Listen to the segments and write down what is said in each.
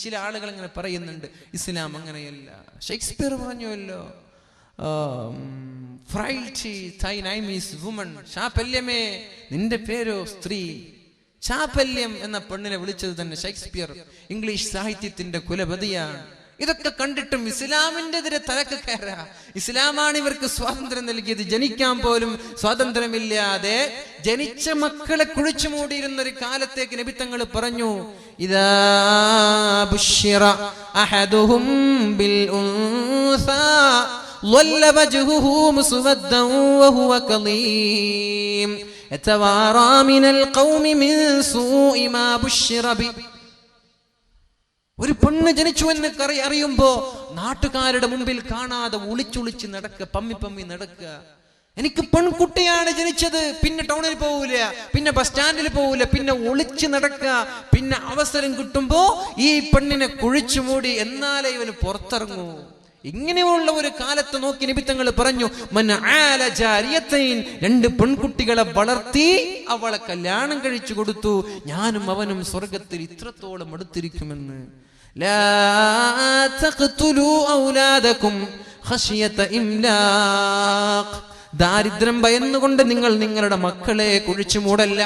ചില ആളുകൾ അങ്ങനെ പറയുന്നുണ്ട്. ഇസ്ലാം അങ്ങനെയല്ല. ഷേക്സ്പിയർ പറഞ്ഞുവല്ലോ, ഫ്രൈൽറ്റി തൈ നൈം ഈസ് വുമൺ. ചാപല്യമേ നിന്റെ പേരോ സ്ത്രീ. ചാപല്യം എന്ന പെണ്ണിനെ വിളിച്ചത് തന്നെ ഷേക്സ്പിയർ, ഇംഗ്ലീഷ് സാഹിത്യത്തിന്റെ കുലപതിയാണ്. ഇതൊക്കെ കണ്ടിട്ടും ഇസ്ലാമിന്റെ എതിരെ തലക്ക് കയറാ. ഇസ്ലാമാണ് ഇവർക്ക് സ്വാതന്ത്ര്യം നൽകിയത്. ജനിക്കാൻ പോലും സ്വാതന്ത്ര്യമില്ലാതെ ജനിച്ച മക്കളെ കുഴിച്ചു മൂടിയിരുന്ന ഒരു കാലത്തേക്ക് നബി തങ്ങൾ പറഞ്ഞു, ഇദാ ബുശ്ശിറ അഹദുഹും ബിൽ ഉൻസാ ളല്ല വജ്ഹുഹു മുസ്വദ്ദൻ വഹുവ കളീം യതവാറാ മിനൽ ഖൗമി മിൻ സൂഇ മാ ബുശ്ശിറ ബി. ഒരു പെണ്ണ് ജനിച്ചു എന്ന് അറിയുമ്പോ നാട്ടുകാരുടെ മുമ്പിൽ കാണാതെ ഒളിച്ചൊളിച്ച് നടക്കുക, പമ്മി നടക്കുക. എനിക്ക് പെൺകുട്ടിയാണ് ജനിച്ചത്, പിന്നെ ടൗണിൽ പോകൂല, പിന്നെ ബസ് സ്റ്റാൻഡിൽ പോകൂല, പിന്നെ ഒളിച്ച് നടക്കുക. പിന്നെ അവസരം കിട്ടുമ്പോ ഈ പെണ്ണിനെ കുഴിച്ചു മൂടി, എന്നാലേ ഇവന് പുറത്തിറങ്ങൂ. ഇങ്ങനെയുള്ള ഒരു കാലത്ത് നോക്കി നബി തങ്ങൾ പറഞ്ഞു, മൻ ആല ജാരിയത്തൈൻ, രണ്ട് പെൺകുട്ടികളെ വളർത്തി അവളെ കല്യാണം കഴിച്ചു കൊടുത്തു, ഞാനും അവനും സ്വർഗത്തിൽ ഇത്രത്തോളം അടുത്തിരിക്കുമെന്ന്. ലാ തഖ്തുലൂ ഔലാദകും ഖശിയത ഇംലാഖ്. ദാരിദ്ര്യം ഭയന്നുകൊണ്ട് നിങ്ങൾ നിങ്ങളുടെ മക്കളെ കുഴിച്ചു മൂടല്ല.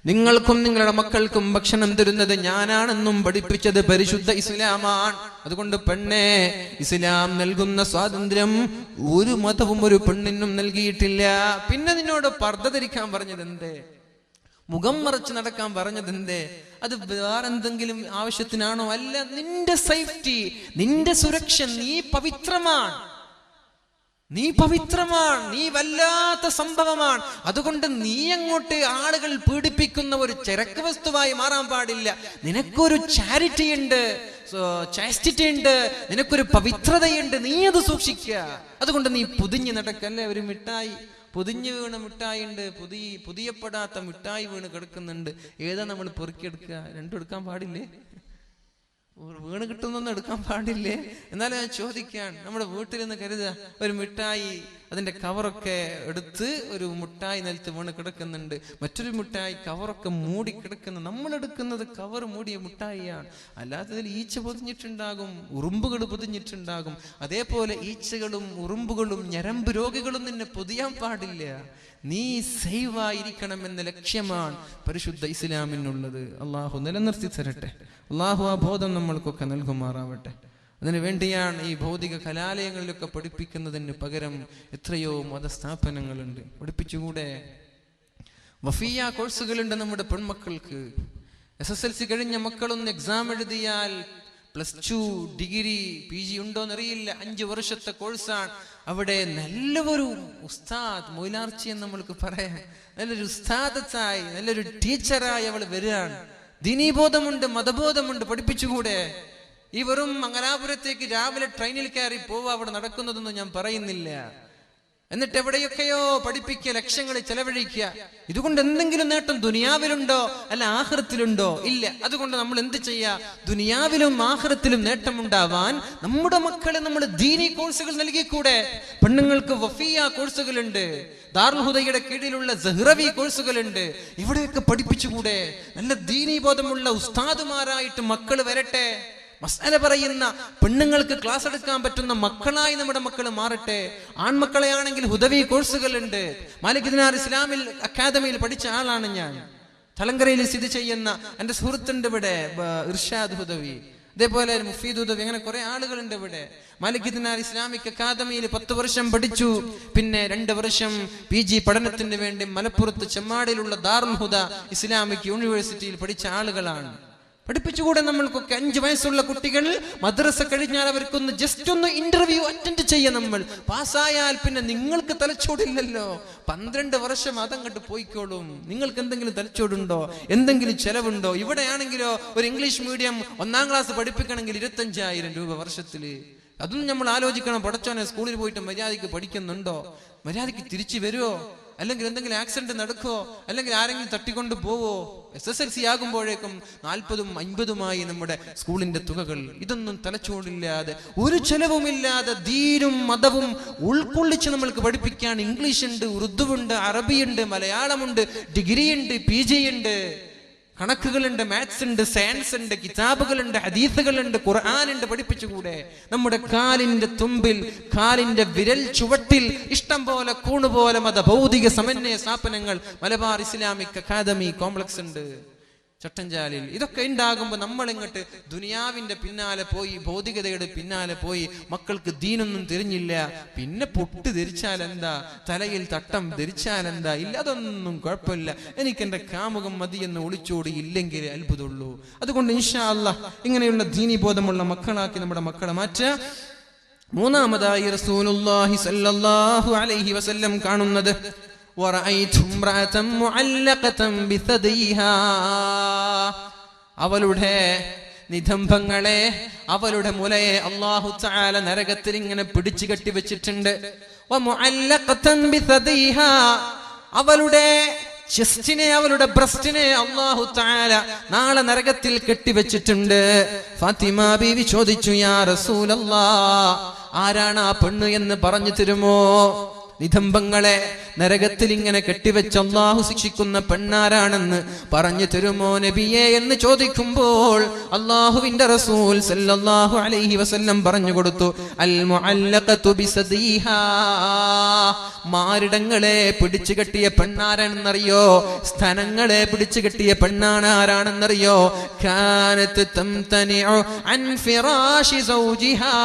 നിങ്ങൾക്കും നിങ്ങളുടെ മക്കൾക്കും ഭക്ഷണം തരുന്നത് ഞാനാണെന്നും പഠിപ്പിച്ചത് പരിശുദ്ധ ഇസ്ലാമാണ്. അതുകൊണ്ട് പെണ്ണെ, ഇസ്ലാം നൽകുന്ന സ്വാതന്ത്ര്യം ഒരു മതവും ഒരു പെണ്ണിനും നൽകിയിട്ടില്ല. പിന്നെ നിന്നോട് പർദ്ദ ധരിക്കാൻ പറഞ്ഞത് എന്തേ? മുഖം മറച്ച് നടക്കാൻ പറഞ്ഞത് എന്തേ? അത് വേറെന്തെങ്കിലും ആവശ്യത്തിനാണോ? അല്ല, നിന്റെ സേഫ്റ്റി, നിന്റെ സുരക്ഷ. നീ പവിത്രമാണ്, നീ വല്ലാത്ത സംഭവമാണ്. അതുകൊണ്ട് നീ അങ്ങോട്ട് ആളുകൾ പീഡിപ്പിക്കുന്ന ഒരു ചരക്ക് വസ്തുവായി മാറാൻ പാടില്ല. നിനക്കൊരു ചാരിറ്റി ഉണ്ട്, ചാസ്റ്റിറ്റി ഉണ്ട്, നിനക്കൊരു പവിത്രതയുണ്ട്. നീ അത് സൂക്ഷിക്കുക. അതുകൊണ്ട് നീ പൊതിഞ്ഞ് നടക്കല്ലേ. ഒരു മിഠായി പൊതിഞ്ഞു വീണ മിഠായി ഉണ്ട്, പുതിയപ്പെടാത്ത മിഠായി വീണ് കിടക്കുന്നുണ്ട്. ഏതാ നമ്മൾ പെറുക്കിയെടുക്കുക? രണ്ടും എടുക്കാൻ പാടില്ലേ? വീണ് കിട്ടുന്നൊന്നും എടുക്കാൻ പാടില്ലേ? എന്നാലും ഞാൻ ചോദിക്കാൻ, നമ്മുടെ വീട്ടിൽ നിന്ന് കരുതുക, ഒരു മിഠായി അതിന്റെ കവറൊക്കെ എടുത്ത് ഒരു മിഠായി നിലത്ത് വീണ് കിടക്കുന്നുണ്ട്, മറ്റൊരു മിഠായി കവറൊക്കെ മൂടി കിടക്കുന്നു. നമ്മൾ എടുക്കുന്നത് കവർ മൂടിയ മിഠായിയാണ്. അല്ലാത്തതിൽ ഈച്ച പൊതിഞ്ഞിട്ടുണ്ടാകും, ഉറുമ്പുകൾ പൊതിഞ്ഞിട്ടുണ്ടാകും. അതേപോലെ ഈച്ചകളും ഉറുമ്പുകളും ഞരമ്പ് രോഗികളും നിന്നെ പൊതിയാൻ പാടില്ല. നീ സേവായിരിക്കണം എന്ന ലക്ഷ്യമാണ് പരിശുദ്ധ ഇസ്ലാമിനുള്ളത്. അള്ളാഹു നിലനിർത്തി തരട്ടെ. അള്ളാഹു ആ ബോധം നമ്മൾക്കൊക്കെ നൽകുമാറാവട്ടെ. അതിനു വേണ്ടിയാണ് ഈ ഭൗതിക കലാലയങ്ങളിലൊക്കെ പഠിപ്പിക്കുന്നതിന് പകരം എത്രയോ മതസ്ഥാപനങ്ങളുണ്ട്. പഠിപ്പിച്ചുകൂടെ? വഫിയ കോഴ്സുകളുണ്ട് നമ്മുടെ പെൺമക്കൾക്ക്. SSLC കഴിഞ്ഞ മക്കളൊന്ന് എക്സാം എഴുതിയാൽ +2 ഡിഗ്രി PG ഉണ്ടോന്നറിയില്ല, 5 വർഷത്തെ കോഴ്സാണ്. അവിടെ നല്ലൊരു ഉസ്താദ്, മൊയിലാർച്ചി എന്ന് നമ്മൾക്ക് പറയാം, നല്ലൊരു ഉസ്താദത്തായി, നല്ലൊരു ടീച്ചറായി അവൾ വരികയാണ്. ദീനീബോധമുണ്ട്, മതബോധമുണ്ട്. പഠിപ്പിച്ചുകൂടെ? ഈ വെറും മംഗലാപുരത്തേക്ക് രാവിലെ ട്രെയിനിൽ കയറി പോവുക, അവിടെ നടക്കുന്നതൊന്നും ഞാൻ പറയുന്നില്ല. എന്നിട്ട് എവിടെയൊക്കെയോ പഠിപ്പിക്കുക, ലക്ഷങ്ങൾ ചെലവഴിക്കുക. ഇതുകൊണ്ട് എന്തെങ്കിലും നേട്ടം ദുനിയാവിലുണ്ടോ? അല്ല ആഖിറത്തിലുണ്ടോ? ഇല്ല. അതുകൊണ്ട് നമ്മൾ എന്ത് ചെയ്യാ? ദുനിയാവിലും ആഖിറത്തിലും നേട്ടമുണ്ടാവാൻ നമ്മുടെ മക്കളെ നമ്മൾ ദീനി കോഴ്സുകൾ നൽകിക്കൂടെ? പെണ്ണുങ്ങൾക്ക് വഫിയ കോഴ്സുകളുണ്ട്, ദാറുൽ ഹുദയുടെ കീഴിലുള്ള സഹ്റവി കോഴ്സുകളുണ്ട്. ഇവിടെയൊക്കെ പഠിപ്പിച്ചുകൂടെ? നല്ല ദീനി ബോധമുള്ള ഉസ്താദുമാരായിട്ട് മക്കൾ വരട്ടെ. മസ്അല പറയുന്ന പെണ്ണുങ്ങൾക്ക് ക്ലാസ് എടുക്കാൻ പറ്റുന്ന മക്കളായി നമ്മുടെ മക്കൾ മാറട്ടെ. ആൺമക്കളെ ആണെങ്കിൽ ഹുദവി കോഴ്സുകളുണ്ട്. മാലിക് ദിനാർ ഇസ്ലാമിൽ അക്കാദമിയിൽ പഠിച്ച ആളാണ് ഞാൻ. തലങ്കരയിൽ സ്ഥിതി ചെയ്യുന്ന എൻ്റെ സുഹൃത്തുണ്ട് ഇവിടെ, ഇർഷാദ് ഹുദവി, അതേപോലെ മുഫീദ് ഹുദവി, അങ്ങനെ കുറെ ആളുകളുണ്ട് ഇവിടെ. മാലിക് ദിനാർ ഇസ്ലാമിക് അക്കാദമിയിൽ 10 വർഷം പഠിച്ചു. പിന്നെ 2 വർഷം PG പഠനത്തിന് വേണ്ടി മലപ്പുറത്ത് ചെമ്മാടിലുള്ള ദാറുൽ ഹുദ ഇസ്ലാമിക് യൂണിവേഴ്സിറ്റിയിൽ പഠിച്ച ആളുകളാണ്. പഠിപ്പിച്ചുകൂടെ നമ്മൾക്കൊക്കെ? 5 വയസ്സുള്ള കുട്ടികൾ മദ്രസ കഴിഞ്ഞാൽ അവർക്കൊന്ന് ജസ്റ്റ് ഒന്ന് ഇന്റർവ്യൂ അറ്റൻഡ് ചെയ്യാം. നമ്മൾ പാസ്സായാൽ പിന്നെ നിങ്ങൾക്ക് തലച്ചോടില്ലല്ലോ. 12 വർഷം അതങ്ങോട്ട് പോയിക്കോളും. നിങ്ങൾക്ക് എന്തെങ്കിലും തലച്ചോടുണ്ടോ? എന്തെങ്കിലും ചെലവുണ്ടോ? ഇവിടെയാണെങ്കിലോ ഒരു ഇംഗ്ലീഷ് മീഡിയം 1ാം ക്ലാസ് പഠിപ്പിക്കണമെങ്കിൽ 25,000 രൂപ വർഷത്തില്. അതും നമ്മൾ ആലോചിക്കണം. പടച്ചോനെ, സ്കൂളിൽ പോയിട്ട് മര്യാദയ്ക്ക് പഠിക്കുന്നുണ്ടോ? മര്യാദയ്ക്ക് തിരിച്ചു വരുമോ? അല്ലെങ്കിൽ എന്തെങ്കിലും ആക്സിഡന്റ് നടക്കുമോ? അല്ലെങ്കിൽ ആരെങ്കിലും തട്ടിക്കൊണ്ട് പോവോ? SSLC ആകുമ്പോഴേക്കും 40ഉം 50ഉമായി നമ്മുടെ സ്കൂളിന്റെ തുകകൾ. ഇതൊന്നും തലച്ചോടില്ലാതെ, ഒരു ചെലവുമില്ലാതെ ദീനും മതവും ഉൾക്കൊള്ളിച്ച് നമ്മൾക്ക് പഠിപ്പിക്കാൻ ഇംഗ്ലീഷ് ഉണ്ട്, ഉറുദുവുണ്ട്, അറബിയുണ്ട്, മലയാളമുണ്ട്, ഡിഗ്രി ഉണ്ട്, PG ഉണ്ട്. കണക്കുകളുണ്ട്, മാത്സ് ഉണ്ട്, സയൻസ് ഉണ്ട്, കിതാബുകളുണ്ട്, ഹദീസുകളുണ്ട്, ഖുർആനുണ്ട്. പഠിപ്പിച്ചുകൂടെ? നമ്മുടെ കാലിന്റെ തുമ്പിൽ, കാലിന്റെ വിരൽ ചുവട്ടിൽ ഇഷ്ടം പോലെ കൂണുപോലെ ഭൗതിക സമന്വയ സ്ഥാപനങ്ങൾ മലബാർ ഇസ്ലാമിക് അക്കാദമി കോംപ്ലക്സ് ഉണ്ട് ചട്ടഞ്ചാലിൽ. ഇതൊക്കെ ഉണ്ടാകുമ്പോൾ നമ്മൾ ഇങ്ങോട്ട് ദുനിയാവിന്റെ പിന്നാലെ പോയി, ഭൗതികതയുടെ പിന്നാലെ പോയി, മക്കൾക്ക് ദീനൊന്നും തിരിഞ്ഞില്ല. പിന്നെ പൊട്ട് ധരിച്ചാൽ എന്താ, തലയിൽ തട്ടം ധരിച്ചാൽ എന്താ, ഇല്ല അതൊന്നും കുഴപ്പമില്ല, എനിക്ക് എൻ്റെ കാമുകം മതി എന്ന് ഒളിച്ചോടി ഇല്ലെങ്കിൽ അത്ഭുതമുള്ളൂ. അതുകൊണ്ട് ഇൻഷാ അല്ലാഹ് ഇങ്ങനെയുള്ള ദീനി ബോധമുള്ള മക്കളാക്കി നമ്മുടെ മക്കളെ മാറ്റുക. മൂന്നാമതായി റസൂലുള്ളാഹി സ്വല്ലല്ലാഹു അലൈഹി വസല്ലം കാണുന്നത് അവളുടെ നിതംബങ്ങളെ, അവളുടെ മുലയെ അല്ലാഹു തആല നരകത്തിൽ ഇങ്ങനെ പിടിച്ചു കെട്ടി വെച്ചിട്ടുണ്ട്. അവളുടെ ചെസ്റ്റിനെ, അവളുടെ ബ്രസ്റ്റിനെ അല്ലാഹു തആല നാളെ നരകത്തിൽ കെട്ടിവെച്ചിട്ടുണ്ട്. ഫാത്തിമ ബീവി ചോദിച്ചു, യാ റസൂലല്ലാഹ്, ആരാണ് ആ പെണ്ണ് എന്ന് പറഞ്ഞു തരുമോ? നിതംബങ്ങളെ നരകത്തിൽ ഇങ്ങനെ കെട്ടിവെച്ച് അല്ലാഹു ശിക്ഷിക്കുന്ന പെണ്ണാരാണെന്ന് പറഞ്ഞു തരുമോ നബിയെ എന്ന് ചോദിക്കുമ്പോൾ അല്ലാഹുവിന്റെ റസൂൽ സല്ലല്ലാഹു അലൈഹി വസല്ലം പറഞ്ഞു കൊടുത്തു, അൽ മുഅല്ലഖതു ബിസദീഹാ. മാറിടങ്ങളെ പിടിച്ചു കെട്ടിയ പെണ്ണാരാണെന്നറിയോ? സ്തനങ്ങളെ പിടിച്ചു കെട്ടിയ പെണ്ണാണ് ആരാണെന്നറിയോ? കാനത് തംതനിഉ അൻ ഫിറാശി സൗജിഹാ.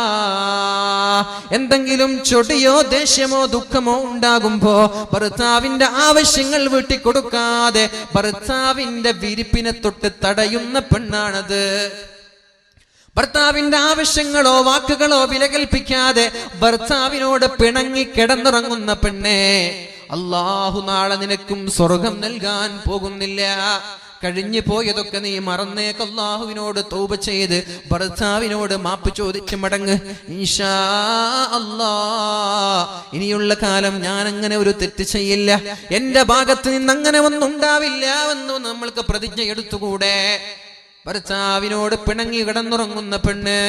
എന്തെങ്കിലും ചൊടിയോ ദേഷ്യമോ ദുഃഖമോ ഉണ്ടാകുമ്പോ ഭർത്താവിന്റെ ആവശ്യങ്ങൾ വീട്ടിക്കൊടുക്കാതെ ഭർത്താവിന്റെ വിരിപ്പിനെ തൊട്ട് തടയുന്ന പെണ്ണാണത്. ഭർത്താവിന്റെ ആവശ്യങ്ങളോ വാക്കുകളോ വിലകൽപ്പിക്കാതെ ഭർത്താവിനോട് പിണങ്ങി കിടന്നുറങ്ങുന്ന പെണ്ണെ, അല്ലാഹു നാളെ നിനക്കും സ്വർഗം നൽകാൻ പോകുന്നില്ല. കഴിഞ്ഞു പോയതൊക്കെ നീ മറന്നേക്ക്. അല്ലാഹുവിനോട് തൗബ ചെയ്ത് ഭർത്താവിനോട് മാപ്പ് ചോദിച്ച് മടങ്ങ്. ഇൻഷാ അല്ലാഹ് ഇനിയുള്ള കാലം ഞാൻ അങ്ങനെ ഒരു തെറ്റ് ചെയ്യില്ല, എന്റെ ഭാഗത്ത് നിന്ന് അങ്ങനെ ഒന്നും ഉണ്ടാവില്ല എന്ന് നമ്മൾക്ക് പ്രതിജ്ഞ എടുത്തുകൂടെ? ഭർത്താവിനോട് പിണങ്ങി കിടന്നുറങ്ങുന്ന പെണ്ണ്,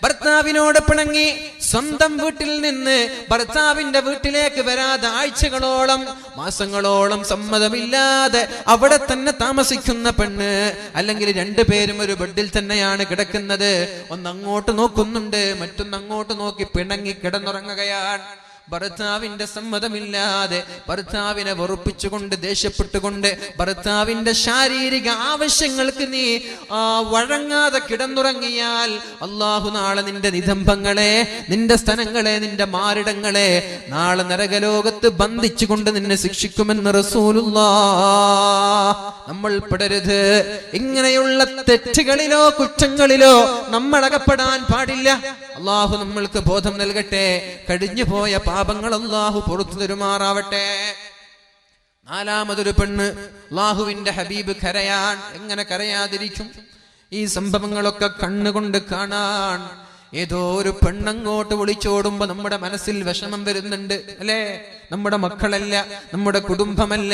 ഭർത്താവിനോട് പിണങ്ങി സ്വന്തം വീട്ടിൽ നിന്ന് ഭർത്താവിന്റെ വീട്ടിലേക്ക് വരാതെ ആഴ്ചകളോളം മാസങ്ങളോളം സമ്മതമില്ലാതെ അവിടെ തന്നെ താമസിക്കുന്ന പെണ്ണ്, അല്ലെങ്കിൽ രണ്ടുപേരും ഒരു ബെഡിൽ തന്നെയാണ് കിടക്കുന്നത്, ഒന്നങ്ങോട്ട് നോക്കുന്നുണ്ട്, മറ്റൊന്നങ്ങോട്ട് നോക്കി പിണങ്ങി കിടന്നുറങ്ങുകയാണ്. ഭർത്താവിന്റെ സമ്മതമില്ലാതെ ഭർത്താവിനെ വെറുപ്പിച്ചുകൊണ്ട് ദേഷ്യപ്പെട്ടുകൊണ്ട് ഭർത്താവിന്റെ ശാരീരിക ആവശ്യങ്ങൾക്ക് നീ വഴങ്ങാതെ കിടന്നുറങ്ങിയാൽ അല്ലാഹു നാളെ നിന്റെ നിതംബങ്ങളെ, നിന്റെ സ്തനങ്ങളെ, നിന്റെ മാറിടങ്ങളെ നാളെ നരകലോകത്ത് ബന്ധിച്ചുകൊണ്ട് നിന്നെ ശിക്ഷിക്കുമെന്ന് റസൂലുള്ളാഹ്. നമ്മൾ പെടരുത്. ഇങ്ങനെയുള്ള തെറ്റുകളിലോ കുറ്റങ്ങളിലോ നമ്മൾ അകപ്പെടാൻ പാടില്ല. അല്ലാഹു നമ്മൾക്ക് ബോധം നൽകട്ടെ. കഴിഞ്ഞു പോയ പാപങ്ങൾ അല്ലാഹു പുറത്തു തരുമാറാവട്ടെ. നാലാമതൊരു പെണ്ണ്, അല്ലാഹുവിന്റെ ഹബീബ് കരയാൻ, എങ്ങനെ കരയാതിരിക്കും? ഈ സംഭവങ്ങളൊക്കെ കണ്ണുകൊണ്ട് കാണാൻ ഏതോ ഒരു പെണ്ണങ്ങോട്ട് വിളിച്ചോടുമ്പോ നമ്മുടെ മനസ്സിൽ വിഷമം വരുന്നുണ്ട്, അല്ലേ? നമ്മുടെ മക്കളല്ല, നമ്മുടെ കുടുംബമല്ല,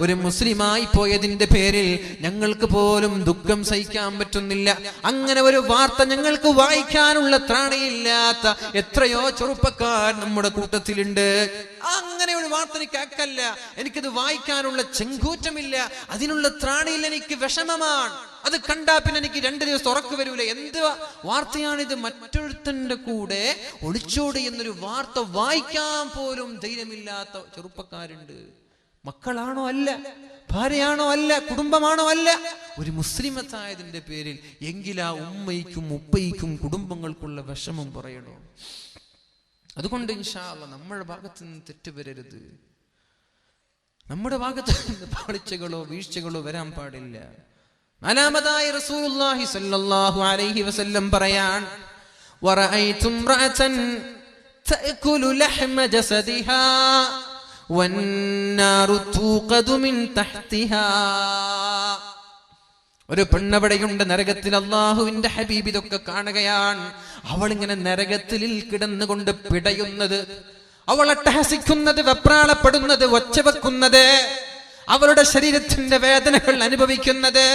ഒരു മുസ്ലിമായി പോയതിന്റെ പേരിൽ ഞങ്ങൾക്ക് പോലും ദുഃഖം സഹിക്കാൻ പറ്റുന്നില്ല. അങ്ങനെ ഒരു വാർത്ത ഞങ്ങൾക്ക് വായിക്കാനുള്ള ത്രാണിയില്ലാത്ത എത്രയോ ചെറുപ്പക്കാർ നമ്മുടെ കൂട്ടത്തിലുണ്ട്. അങ്ങനെ ഒരു വാർത്ത എനിക്ക് അക്കല്ല, എനിക്കത് വായിക്കാനുള്ള ചെങ്കൂറ്റമില്ല, അതിനുള്ള ത്രാണിയിൽ എനിക്ക് വിഷമമാണ്. അത് കണ്ടാ പിന്നെ എനിക്ക് 2 ദിവസം ഉറക്കു വരൂല. എന്ത് വാർത്തയാണിത്? മറ്റൊരുത്തന്റെ കൂടെ ഒളിച്ചോടി എന്നൊരു വാർത്ത വായിക്കാൻ പോലും ധൈര്യമില്ലാത്ത ചെറുപ്പക്കാരുണ്ട്. മക്കളാണോ? അല്ല. ഭാര്യയാണോ? അല്ല. കുടുംബമാണോ? അല്ല. ഒരു മുസ്ലിമത്തായതിന്റെ പേരിൽ എങ്കിലാ ഉമ്മയ്ക്കും ഉപ്പയ്ക്കും കുടുംബങ്ങൾക്കുള്ള വിഷമം പറയണോ? അതുകൊണ്ട് ഇൻഷാ അല്ലാഹ് നമ്മുടെ ഭാഗത്ത് നിന്ന് തെറ്റ് വരരുത്. നമ്മുടെ ഭാഗത്ത് നിന്ന് പാളിച്ചകളോ വീഴ്ചകളോ വരാൻ പാടില്ല. നാലാമതായി റസൂലുള്ളാഹി സ്വല്ലല്ലാഹു അലൈഹി വസല്ലം പറയാൻ, വറഅയ്തു ഇംറഅതൻ തഅകുലു ലഹ്മ ജസദിഹാ വന്നാറു തൂഖദു മിൻ തഹ്തിഹാ. ഒരു പെണ്ണവിടെയുണ്ട് നരകത്തിൽ. അല്ലാഹുവിന്റെ ഹബീബ് ഇതൊക്കെ കാണുകയാണ്. അവൾ ഇങ്ങനെ നരകത്തിൽ കിടന്നുകൊണ്ട് പിടയുന്നത്, അവൾ അട്ടഹസിക്കുന്നത്, വെപ്രാളപ്പെടുന്നത്, ഒച്ചവെക്കുന്നത്, അവളുടെ ശരീരത്തിന്റെ വേദനകൾ അനുഭവിക്കുന്നത്,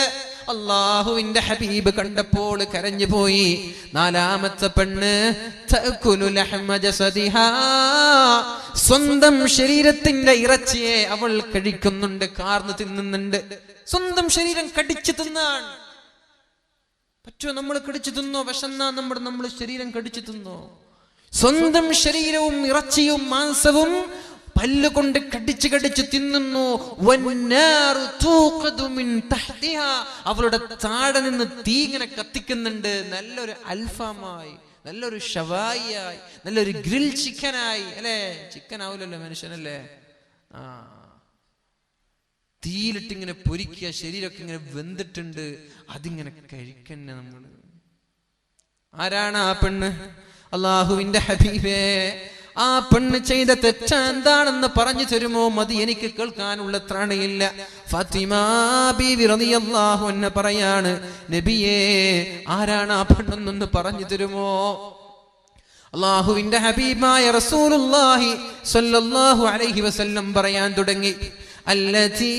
അള്ളാഹുവിന്റെ ഹബീബ് കണ്ടപ്പോൾ കരഞ്ഞു പോയി. നാലാമത്തെ പെണ്ണ് തഅകുലു ലഹ്മ ജസദിഹാ, സ്വന്തം ശരീരത്തിന്റെ ഇറച്ചിയെ അവൾ കഴിക്കുന്നുണ്ട്, കാർന്ന് തിന്നുന്നുണ്ട്. സ്വന്തം ശരീരം കടിച്ചു തിന്നാൻ പറ്റുമോ? നമ്മൾ കടിച്ചു തിന്നോ? വിശന്നാ നമ്മൾ ശരീരം കടിച്ചു തിന്നോ? സ്വന്തം ശരീരവും ഇറച്ചിയും മാംസവും പല്ലുകൊണ്ട് കടിച്ചു തിന്നുന്നു. അവളുടെ താഴെ നിന്ന് തീ ഇങ്ങനെ കത്തിക്കുന്നുണ്ട്. നല്ലൊരു അൽഫാമായി, നല്ലൊരു ഷവായിയായി, നല്ലൊരു ഗ്രിൽ ചിക്കനായി. അല്ലേ, ചിക്കൻ ആവില്ലല്ലോ മനുഷ്യനല്ലേ. തീയിലിട്ടിങ്ങനെ പൊരിക്കുക, ശരീരമൊക്കെ ഇങ്ങനെ വെന്തിട്ടുണ്ട്, അതിങ്ങനെ കഴിക്കന്നെ നമ്മൾ. ആരാണ് ആ പെണ്ണ്? അള്ളാഹുവിന്റെ ഹബീബേ, ആ പെണ്ണ് ചെയ്ത തെറ്റ എന്താണെന്ന് പറഞ്ഞു തരുമോ? മതി, എനിക്ക് കേൾക്കാനുള്ള ത്രാണിയില്ല. ഫാത്തിമ ബീവി റളിയല്ലാഹു അൻഹ പറയാണ്, നബിയേ, ആരാണ് ആ പെണ്ണെന്നൊന്ന് പറഞ്ഞു തരുമോ? അള്ളാഹുവിന്റെ ഹബീബായ റസൂലുള്ളാഹി സ്വല്ലല്ലാഹു അലൈഹി വസല്ലം പറയാൻ തുടങ്ങി, അല്ലതീ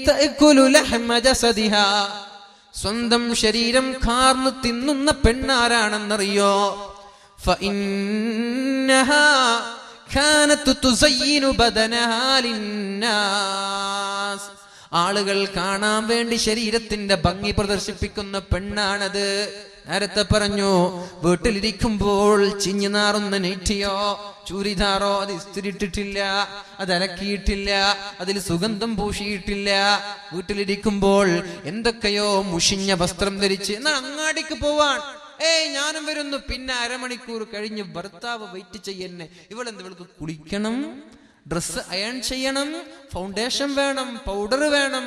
തഅകുലു ലഹ്മ ജസദിഹാ, സ്വന്തം ശരീരം കാർന്ന് തിന്നുന്ന പെണ്ണാരാണെന്നറിയോ? فإنها كانت تزين بدنها للناس, ആളുകൾ കാണാൻ വേണ്ടി ശരീരത്തിന്റെ ഭംഗി പ്രദർശിപ്പിക്കുന്ന പെണ്ണാണത്. നേരത്തെ പറഞ്ഞു, വീട്ടിലിരിക്കുമ്പോൾ ചിഞ്ഞു നാറുന്ന നെറ്റിയോ ചൂരിദാറോ അത് ഇസ്തിരിട്ടിട്ടില്ല, അത് അലക്കിയിട്ടില്ല, അതിൽ സുഗന്ധം പൂശിയിട്ടില്ല. വീട്ടിലിരിക്കുമ്പോൾ എന്തൊക്കെയോ മുഷിഞ്ഞ വസ്ത്രം ധരിച്ച് എന്നാൽ അങ്ങാടിക്ക് പോവാൻ, ഞാനും വരുന്നു. പിന്നെ അരമണിക്കൂർ കഴിഞ്ഞ് ഭർത്താവ് വെയിറ്റ് ചെയ്യുന്നേ. ഇവൾക്ക് കുളിക്കണം, ഡ്രസ് അയൺ ചെയ്യണം, ഫൗണ്ടേഷൻ വേണം, പൗഡർ വേണം,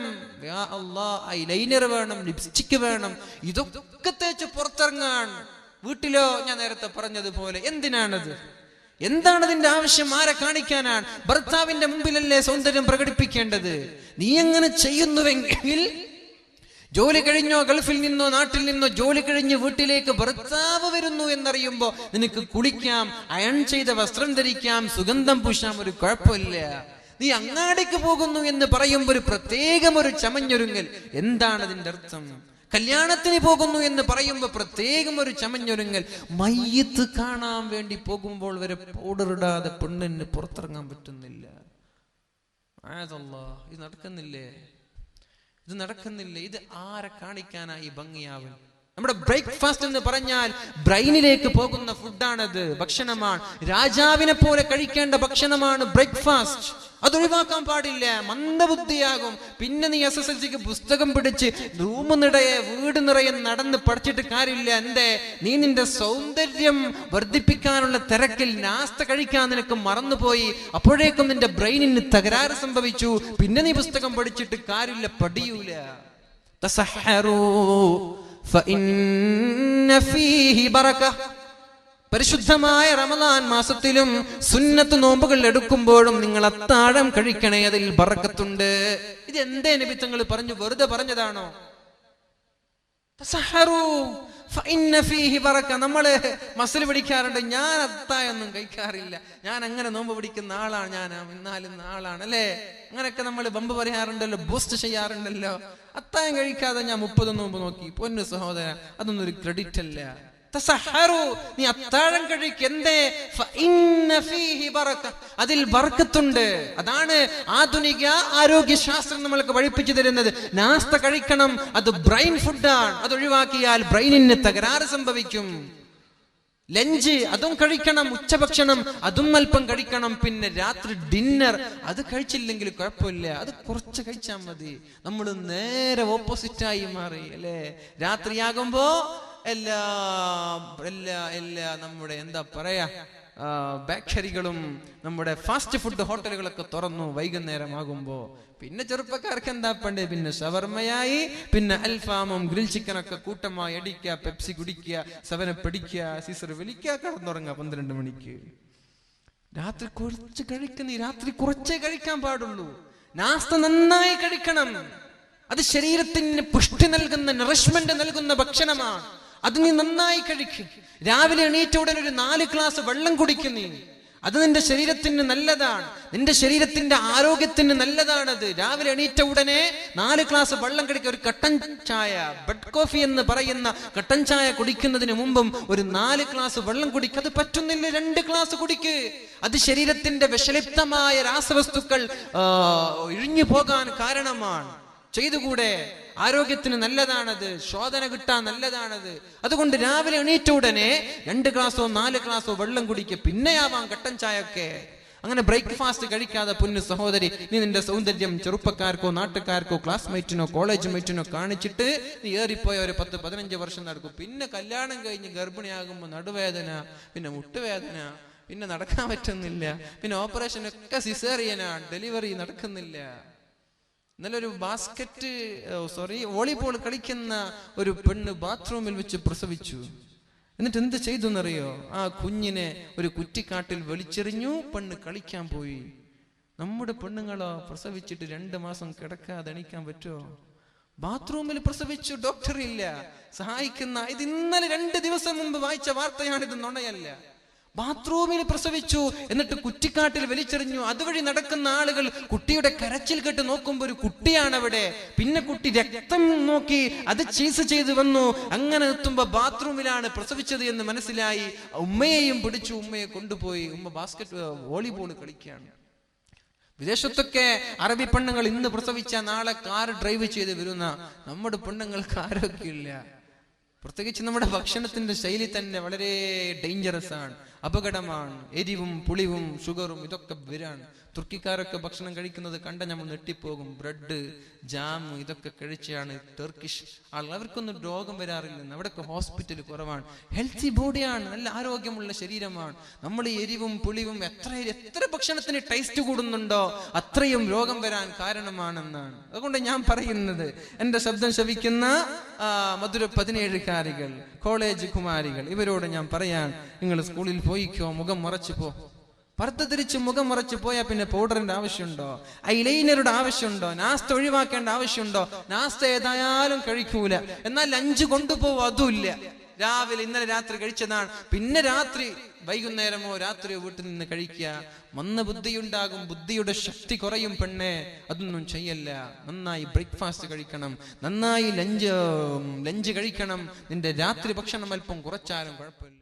ഐലൈനർ വേണം, ലിപ്സ്റ്റിക് വേണം, ഇതൊക്കെ തേച്ച് പുറത്തിറങ്ങാൻ. വീട്ടിലോ ഞാൻ നേരത്തെ പറഞ്ഞതുപോലെ എന്തിനാണത്? എന്താണ് അതിന്റെ ആവശ്യം? ആരെ കാണിക്കാനാണ്? ഭർത്താവിന്റെ മുമ്പിലല്ലേ സൗന്ദര്യം പ്രകടിപ്പിക്കേണ്ടത്. നീ എങ്ങനെ ചെയ്യുന്നുവെങ്കിൽ ജോലി കഴിഞ്ഞോ, ഗൾഫിൽ നിന്നോ നാട്ടിൽ നിന്നോ ജോലി കഴിഞ്ഞ് വീട്ടിലേക്ക് ഭർത്താവ് വരുന്നു എന്നറിയുമ്പോ നിനക്ക് കുളിക്കാം, അയൺ ചെയ്ത വസ്ത്രം ധരിക്കാം, സുഗന്ധം പൂശാം, ഒരു കുഴപ്പമില്ല. നീ അങ്ങാടിക്ക് പോകുന്നു എന്ന് പറയുമ്പോ ഒരു പ്രത്യേകം ഒരു ചമഞ്ഞൊരുങ്ങൽ. എന്താണ് അതിന്റെ അർത്ഥം? കല്യാണത്തിന് പോകുന്നു എന്ന് പറയുമ്പോ പ്രത്യേകം ഒരു ചമഞ്ഞൊരുങ്ങൽ. മയ്യത്ത് കാണാൻ വേണ്ടി പോകുമ്പോൾ വരെ പൗഡർ ഇടാതെ പെണ്ണിന് പുറത്തിറങ്ങാൻ പറ്റുന്നില്ല. ഇത് നടക്കുന്നില്ലേ? ഇത് ആരെ കാണിക്കാനായി ഭംഗിയാവും? നമ്മുടെ ബ്രേക്ക്ഫാസ്റ്റ് എന്ന് പറഞ്ഞാൽ ബ്രെയിനിലേക്ക് പോകുന്ന ഫുഡാണത്, ഭക്ഷണമാണ്. രാജാവിനെ പോലെ കഴിക്കേണ്ട ഭക്ഷണമാണ് ബ്രേക്ക്ഫാസ്റ്റ്. അതൊഴിവാക്കാൻ പാടില്ല, മന്ദബുദ്ധിയാകും. പിന്നെ നീ SSLCക്ക് പുസ്തകം പിടിച്ച് റൂം നിറയെ വീട് നിറയെ നടന്ന് പഠിച്ചിട്ട് കാര്യമില്ല. എന്തേ? നീ നിന്റെ സൗന്ദര്യം വർദ്ധിപ്പിക്കാനുള്ള തിരക്കിൽ നാസ്ത കഴിക്കാൻ നിനക്ക് മറന്നുപോയി. അപ്പോഴേക്കും നിന്റെ ബ്രെയിനിന് തകരാറ് സംഭവിച്ചു. പിന്നെ നീ പുസ്തകം പഠിച്ചിട്ട് കാര്യമില്ല, പഠിയൂല. തസഹറൂ ഫഇന്ന ഫീഹി ബറക, പരിശുദ്ധമായ റമളാൻ മാസത്തിലും സുന്നത്ത് നോമ്പുകൾ എടുക്കുമ്പോഴും നിങ്ങൾ അത്താഴം കഴിക്കണേ, അതിൽ ബറക്കത്തുണ്ട്. ഇത് എന്തേ നബി തങ്ങൾ പറഞ്ഞു? വെറുതെ പറഞ്ഞതാണോ? തസഹറൂ ഫഇന്ന ഫീഹി ബറക. നമ്മള് മസ്ൽ പിടിക്കാറുണ്ട്. ഞാൻ അത്താഴൊന്നും കഴിക്കാറില്ല, ഞാൻ അങ്ങനെ നോമ്പ് പിടിക്കുന്ന ആളാണ്, ഞാൻ ഇന്നാലുന്ന ആളാണ്, അല്ലേ? അങ്ങനെയൊക്കെ നമ്മൾ ബമ്പ് പറയാറുണ്ടല്ലോ, ബൂസ്റ്റ് ചെയ്യാറുണ്ടല്ലോ. അത്താഴം കഴിക്കാതെ ഞാൻ 30 നോമ്പ് നോക്കി. പൊന്നു സഹോദര, അതൊന്നും ഒരു ക്രെഡിറ്റ് അല്ല. തസഹറു, നീ അത്താഴം കഴിക്കെന്തേ? ഫഇന്ന ഫീഹി ബറക, അതിൽ ബർക്കത്തുണ്ട്. അതാണ് ആധുനിക ആരോഗ്യ ശാസ്ത്രം നമ്മൾക്ക് പഠിപ്പിച്ചു തരുന്നത്. നാസ്ത കഴിക്കണം, അത് ബ്രെയിൻ ഫുഡാണ്. അത് ഒഴിവാക്കിയാൽ ബ്രെയിനിന് തകരാറ് സംഭവിക്കും. ലഞ്ച് അതും കഴിക്കണം, ഉച്ചഭക്ഷണം അതും അല്പം കഴിക്കണം. പിന്നെ രാത്രി ഡിന്നർ അത് കഴിച്ചില്ലെങ്കിൽ കുഴപ്പമില്ല, അത് കുറച്ച് കഴിച്ചാൽ മതി. നമ്മൾ നേരെ ഓപ്പോസിറ്റായി മാറി, അല്ലേ? രാത്രിയാകുമ്പോ എല്ലാ നമ്മുടെ എന്താ പറയാ ബേക്കറികളും നമ്മുടെ ഫാസ്റ്റ് ഫുഡ് ഹോട്ടലുകളൊക്കെ തുറന്നു വൈകുന്നേരമാകുമ്പോ. പിന്നെ ചെറുപ്പക്കാർക്ക് എന്താ പണ്ട്? പിന്നെ ഷവർമയായി, പിന്നെ അൽഫാമും ഗ്രിൽ ചിക്കനൊക്കെ കൂട്ടമായി അടിക്കുക, പെപ്സി കുടിക്കുക, 7up അടിക്കുക, സീസർ വലിക്കുക, കടന്നുറങ്ങുക 12 മണിക്ക്. രാത്രി കുറച്ച് കഴിക്കുന്ന, രാത്രി കുറച്ചേ കഴിക്കാൻ പാടുള്ളൂ. നാസ്ത നന്നായി കഴിക്കണം. അത് ശരീരത്തിന് പുഷ്ടി നൽകുന്ന, നറിഷ്മെന്റ് നൽകുന്ന ഭക്ഷണമാണ്. അത് നീ നന്നായി കഴിക്കും. രാവിലെ എണീറ്റ ഉടനെ ഒരു 4 ഗ്ലാസ് വെള്ളം കുടിക്കുന്നീ. അത് നിന്റെ ശരീരത്തിന് നല്ലതാണ്, നിന്റെ ശരീരത്തിന്റെ ആരോഗ്യത്തിന് നല്ലതാണത്. രാവിലെ എണീറ്റ ഉടനെ 4 ഗ്ലാസ് വെള്ളം കുടിക്കുക. ഒരു കട്ടൻ ചായ, ബെഡ് കോഫി എന്ന് പറയുന്ന കട്ടൻ ചായ കുടിക്കുന്നതിന് മുമ്പും ഒരു 4 ഗ്ലാസ് വെള്ളം കുടിക്കുക. അത് പറ്റുന്നില്ല, 2 ഗ്ലാസ് കുടിക്ക്. അത് ശരീരത്തിന്റെ വിഷലിപ്തമായ രാസവസ്തുക്കൾ ഇഴിഞ്ഞു പോകാൻ കാരണമാണ്. ചെയ്തുകൂടെ? ആരോഗ്യത്തിന് നല്ലതാണത്, ശോധന കിട്ടാൻ നല്ലതാണത്. അതുകൊണ്ട് രാവിലെ എണീറ്റ ഉടനെ 2 ഗ്ലാസോ 4 ഗ്ലാസോ വെള്ളം കുടിക്കുക. പിന്നെയാവാം കട്ടൻ ചായ ഒക്കെ. അങ്ങനെ ബ്രേക്ക്ഫാസ്റ്റ് കഴിക്കാതെ പൊന്നു സഹോദരി, നീ നിന്റെ സൗന്ദര്യം ചെറുപ്പക്കാർക്കോ നാട്ടുകാർക്കോ ക്ലാസ്മേറ്റിനോ കോളേജ് മേറ്റിനോ കാണിച്ചിട്ട് നീ ഏറിപ്പോയ ഒരു 10-15 വർഷം നടക്കും. പിന്നെ കല്യാണം കഴിഞ്ഞ് ഗർഭിണിയാകുമ്പോൾ നടുവേദന, പിന്നെ മുട്ടുവേദന, പിന്നെ നടക്കാൻ പറ്റുന്നില്ല, പിന്നെ ഓപ്പറേഷൻ ഒക്കെ സിസേറിയനാണ്, ഡെലിവറി നടക്കുന്നില്ല. ഇന്നലെ ഒരു വോളിബോൾ കളിക്കുന്ന ഒരു പെണ്ണ് ബാത്റൂമിൽ വെച്ച് പ്രസവിച്ചു. എന്നിട്ട് എന്ത് ചെയ്തു എന്നറിയോ? ആ കുഞ്ഞിനെ ഒരു കുറ്റിക്കാട്ടിൽ വലിച്ചെറിഞ്ഞു, പെണ്ണ് കളിക്കാൻ പോയി. നമ്മുടെ പെണ്ണുങ്ങളോ പ്രസവിച്ചിട്ട് 2 മാസം കിടക്കാതെ എണീക്കാൻ പറ്റുമോ? ബാത്റൂമിൽ പ്രസവിച്ചു, ഡോക്ടർ ഇല്ല സഹായിക്കുന്ന. ഇത് ഇന്നലെ 2 ദിവസം മുമ്പ് വായിച്ച വാർത്തയാണിത്, നുണയല്ല. ബാത്റൂമിൽ പ്രസവിച്ചു, എന്നിട്ട് കുറ്റിക്കാട്ടിൽ വലിച്ചെറിഞ്ഞു. അതുവഴി നടക്കുന്ന ആളുകൾ കുട്ടിയുടെ കരച്ചിൽ കേട്ട് നോക്കുമ്പോൾ ഒരു കുട്ടിയാണ് അവിടെ. പിന്നെ കുട്ടി രക്തം നോക്കി അത് ചീസ് ചെയ്ത് വന്നു. അങ്ങനെ എത്തുമ്പോ ബാത്റൂമിലാണ് പ്രസവിച്ചത് എന്ന് മനസ്സിലായി. ഉമ്മയെയും പിടിച്ചു, ഉമ്മയെ കൊണ്ടുപോയി. ഉമ്മ വോളിബോൾ കളിക്കുകയാണ്. വിദേശത്തൊക്കെ അറബി പെണ്ണുങ്ങൾ ഇന്ന് പ്രസവിച്ച നാളെ കാർ ഡ്രൈവ് ചെയ്ത് വരുന്ന നമ്മുടെ പെണ്ണുങ്ങൾക്ക് ആരോഗ്യമില്ല. പ്രത്യേകിച്ച് നമ്മുടെ ഭക്ഷണത്തിന്റെ ശൈലി തന്നെ വളരെ ഡേഞ്ചറസ് ആണ്, അപകടമാണ്. എരിവും പുളിവും ഷുഗറും ഇതൊക്കെ വരാണ്. തുർക്കിക്കാരൊക്കെ ഭക്ഷണം കഴിക്കുന്നത് കണ്ട നമ്മൾ നെട്ടിപ്പോകും. ബ്രെഡ്, ജാം ഇതൊക്കെ കഴിച്ചാണ് ടർക്കിഷ് ആളുകൾ. അവർക്കൊന്നും രോഗം വരാറില്ലെന്ന്. അവിടെയൊക്കെ ഹോസ്പിറ്റൽ കുറവാണ്. ഹെൽത്തി ബോഡിയാണ്, നല്ല ആരോഗ്യമുള്ള ശരീരമാണ്. നമ്മൾ ഈ എരിവും പുളിവും എത്ര ഭക്ഷണത്തിന് ടേസ്റ്റ് കൂടുന്നുണ്ടോ അത്രയും രോഗം വരാൻ കാരണമാണെന്നാണ്. അതുകൊണ്ട് ഞാൻ പറയുന്നത്, എന്റെ ശബ്ദം ശ്രവിക്കുന്ന മധുര 17കാരികൾ, കോളേജ് കുമാരികൾ, ഇവരോട് ഞാൻ പറയാൻ, നിങ്ങൾ സ്കൂളിൽ പോയിക്കോ, മുഖം മറച്ചു പോ. പർദ്ദ ധരിച്ച് മുഖം മറച്ചു പോയാൽ പിന്നെ പൗഡറിന്റെ ആവശ്യമുണ്ടോ? ഐലൈനറുടെ ആവശ്യമുണ്ടോ? നാസ്ത ഒഴിവാക്കേണ്ട ആവശ്യമുണ്ടോ? നാസ്ത ഏതായാലും കഴിക്കൂല, എന്നാൽ ലഞ്ച് കൊണ്ടുപോകും, അതുമില്ല. രാവിലെ ഇന്നലെ രാത്രി കഴിച്ചതാണ്, പിന്നെ വൈകുന്നേരമോ രാത്രിയോ വീട്ടിൽ നിന്ന് കഴിക്കുക. മന്ദബുദ്ധിയുണ്ടാകും, ബുദ്ധിയുടെ ശക്തി കുറയും പെണ്ണെ. അതൊന്നും ചെയ്യല്ല. നന്നായി ബ്രേക്ക്ഫാസ്റ്റ് കഴിക്കണം, നന്നായി ലഞ്ച് കഴിക്കണം. നിന്റെ രാത്രി ഭക്ഷണം അല്പം കുറച്ചാലും കുഴപ്പമില്ല.